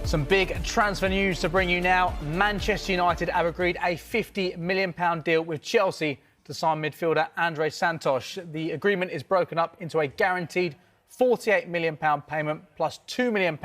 Some big transfer news to bring you now. Manchester United have agreed a £50 million deal with Chelsea to sign midfielder Andre Santos. The agreement is broken up into a guaranteed £48 million payment plus £2 million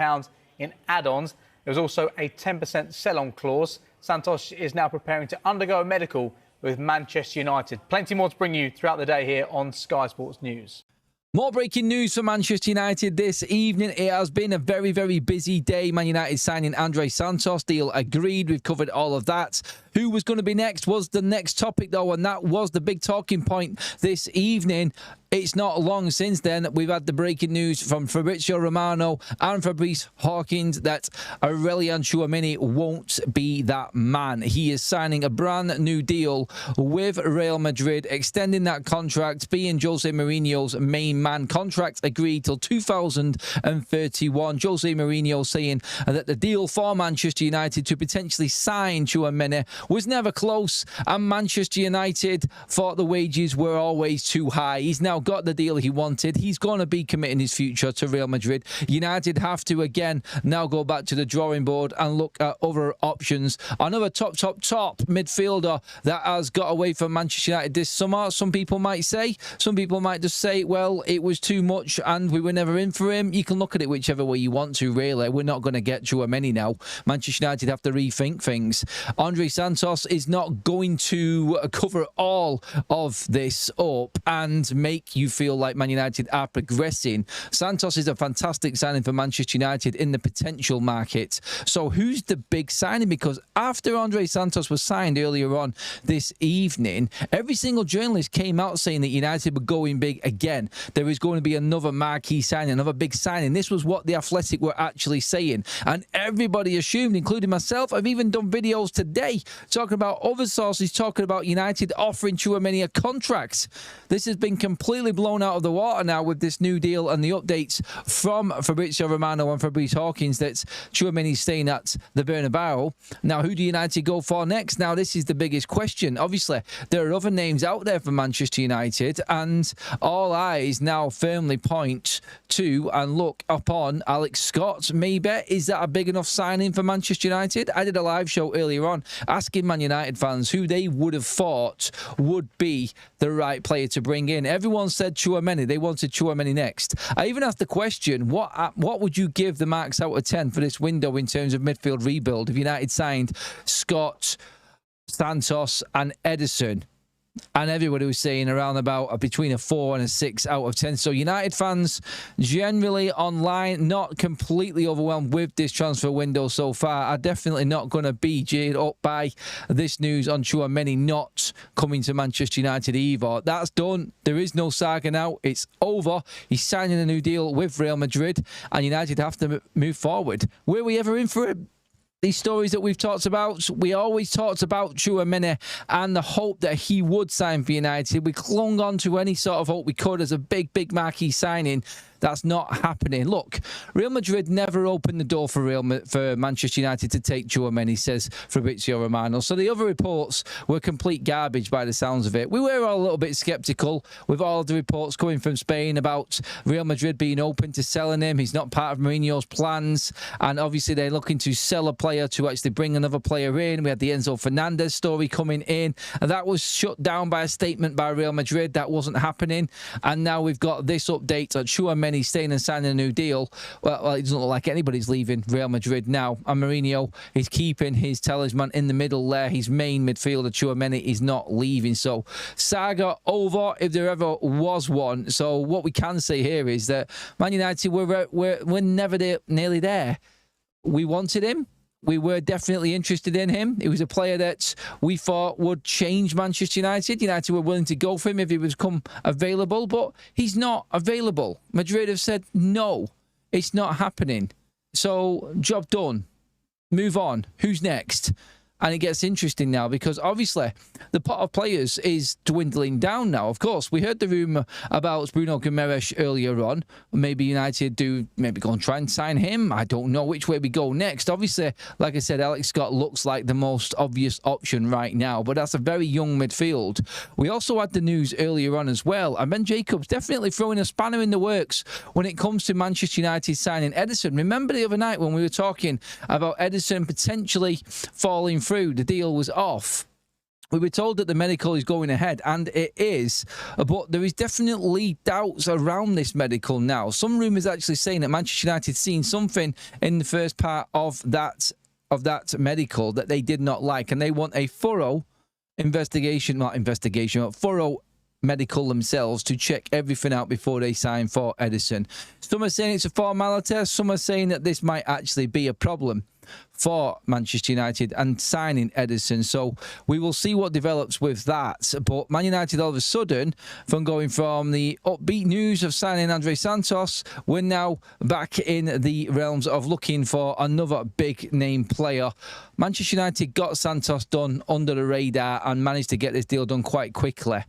in add-ons. There was also a 10% sell-on clause. Santos is now preparing to undergo a medical with Manchester United. Plenty more to bring you throughout the day here on Sky Sports News. More breaking news for Manchester United this evening. It has been a very, very busy day. Man United signing Andre Santos. Deal agreed. We've covered all of that. Who was going to be next was the next topic, though, and that was the big talking point this evening. It's not long since then that we've had the breaking news from Fabrizio Romano and Fabrice Hawkins that Aurelian Tchouameni won't be that man. He is signing a brand new deal with Real Madrid, extending that contract, being Jose Mourinho's main man. Contract agreed till 2031. Jose Mourinho saying that the deal for Manchester United to potentially sign Tchouameni was never close, and Manchester United thought the wages were always too high. He's now got the deal he wanted. He's going to be committing his future to Real Madrid. United have to again now go back to the drawing board and look at other options. Another top midfielder that has got away from Manchester United this summer, some people might say. Some people might just say, well, it was too much and we were never in for him. You can look at it whichever way you want to, really. We're not going to get Tchouameni now. Manchester United have to rethink things. Andre Santos is not going to cover all of this up and make you feel like Man United are progressing. Santos is a fantastic signing for Manchester United in the potential market. So who's the big signing? Because after Andre Santos was signed earlier on this evening, every single journalist came out saying that United were going big again. There is going to be another marquee signing, another big signing. This was what the Athletic were actually saying. And everybody assumed, including myself, I've even done videos today talking about other sources, talking about United offering Tchouameni a contract. This has been completely blown out of the water now with this new deal and the updates from Fabrizio Romano and Fabrice Hawkins that Tchouameni's staying at the Bernabeu. Now, who do United go for next? Now, this is the biggest question. Obviously, there are other names out there for Manchester United, and all eyes now firmly point to and look upon Alex Scott. Maybe, is that a big enough signing for Manchester United? I did a live show earlier on asking Man United fans who they would have thought would be the right player to bring in. Everyone said Tchouameni. They wanted Tchouameni next. I even asked the question, what would you give the marks out of 10 for this window in terms of midfield rebuild if United signed Scott, Santos and Ederson? And everybody was saying around about between a 4 and a 6 out of 10. So United fans generally online not completely overwhelmed with this transfer window so far. Are definitely not going to be jeered up by this news on Tchouameni not coming to Manchester United either. That's done. There is no saga now. It's over. He's signing a new deal with Real Madrid and United have to move forward. Were we ever in for it? These stories that we've talked about, we always talked about Tchouameni and the hope that he would sign for United. We clung on to any sort of hope we could as a big marquee signing. That's not happening. Look, Real Madrid never opened the door for Manchester United to take Tchouameni, says Fabrizio Romano. So the other reports were complete garbage by the sounds of it. We were all a little bit sceptical with all of the reports coming from Spain about Real Madrid being open to selling him. He's not part of Mourinho's plans. And obviously they're looking to sell a player to actually bring another player in. We had the Enzo Fernandez story coming in. And that was shut down by a statement by Real Madrid. That wasn't happening. And now we've got this update on Tchouameni staying and signing a new deal. Well, it doesn't look like anybody's leaving Real Madrid now. And Mourinho is keeping his talisman in the middle there. His main midfielder, Tchouameni, is not leaving. So, saga over if there ever was one. So, what we can say here is that Man United were never nearly there. We wanted him. We were definitely interested in him. He was a player that we thought would change Manchester United. United were willing to go for him if he was come available, but he's not available. Madrid have said, no, it's not happening. So, job done. Move on. Who's next? And it gets interesting now because obviously the pot of players is dwindling down now. Of course, we heard the rumour about Bruno Guimaraes earlier on. Maybe United do maybe go and try and sign him. I don't know which way we go next. Obviously, like I said, Alex Scott looks like the most obvious option right now, but that's a very young midfield. We also had the news earlier on as well, and Ben Jacobs definitely throwing a spanner in the works when it comes to Manchester United signing Ederson. Remember the other night when we were talking about Ederson potentially falling through? The deal was off. We were told that the medical is going ahead, and it is, but there is definitely doubts around this medical now. Some rumours actually saying that Manchester United seen something in the first part of that medical that they did not like, and they want a thorough thorough medical themselves to check everything out before they sign for Ederson. Some are saying it's a formality. Some are saying that this might actually be a problem for Manchester United and signing Ederson. So we will see what develops with that. But Man United all of a sudden, from going from the upbeat news of signing Andre Santos, we're now back in the realms of looking for another big name player. Manchester United got Santos done under the radar and managed to get this deal done quite quickly.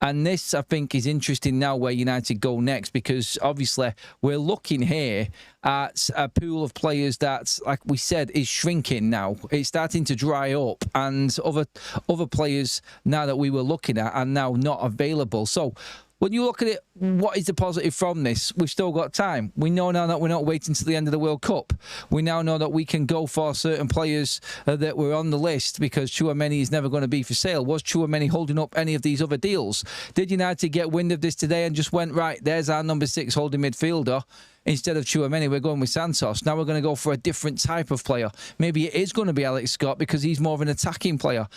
And this, I think, is interesting now where United go next, because obviously we're looking here at a pool of players that, like we said, is shrinking now. It's starting to dry up, and other players now that we were looking at are now not available. So when you look at it, what is the positive from this? We've still got time. We know now that we're not waiting till the end of the World Cup. We now know that we can go for certain players that were on the list, because Tchouameni is never going to be for sale. Was Tchouameni holding up any of these other deals? Did United get wind of this today and just went, right, there's our number 6 holding midfielder? Instead of Tchouameni, we're going with Santos. Now we're going to go for a different type of player. Maybe it is going to be Alex Scott, because he's more of an attacking player.